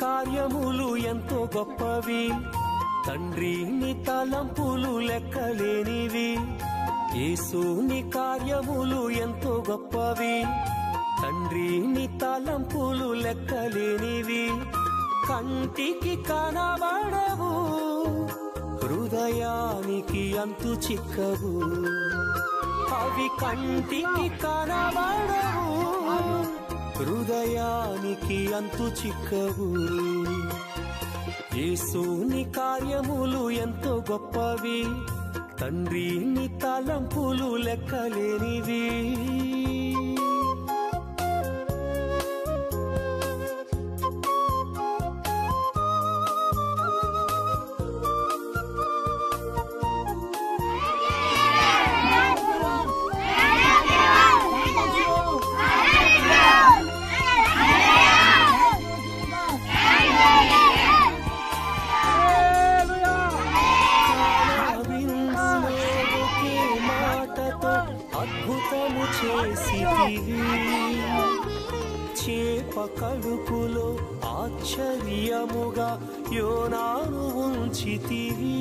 కార్యములు ఎంతో గొప్పవి, తండ్రి నీ తలంపులు లెక్కలేనివి. యేసు నీ కార్యములు ఎంతో గొప్పవి, తండ్రి నీ తలంపులు లెక్కలేనివి. కంటికి కనబడవు, హృదయానికి అంతు చిక్కవు. అవి కంటికి కనబడవు, హృదయానికి అంతు చిక్కవు. యేసు నీ కార్యములు ఎంతో గొప్పవి, తండ్రి నీ తలంపులు లెక్కలేనివి. అద్భుతము చేసితివి, చేప కడుపులో ఆశ్చర్యముగా యోనాను ఉంచితివి.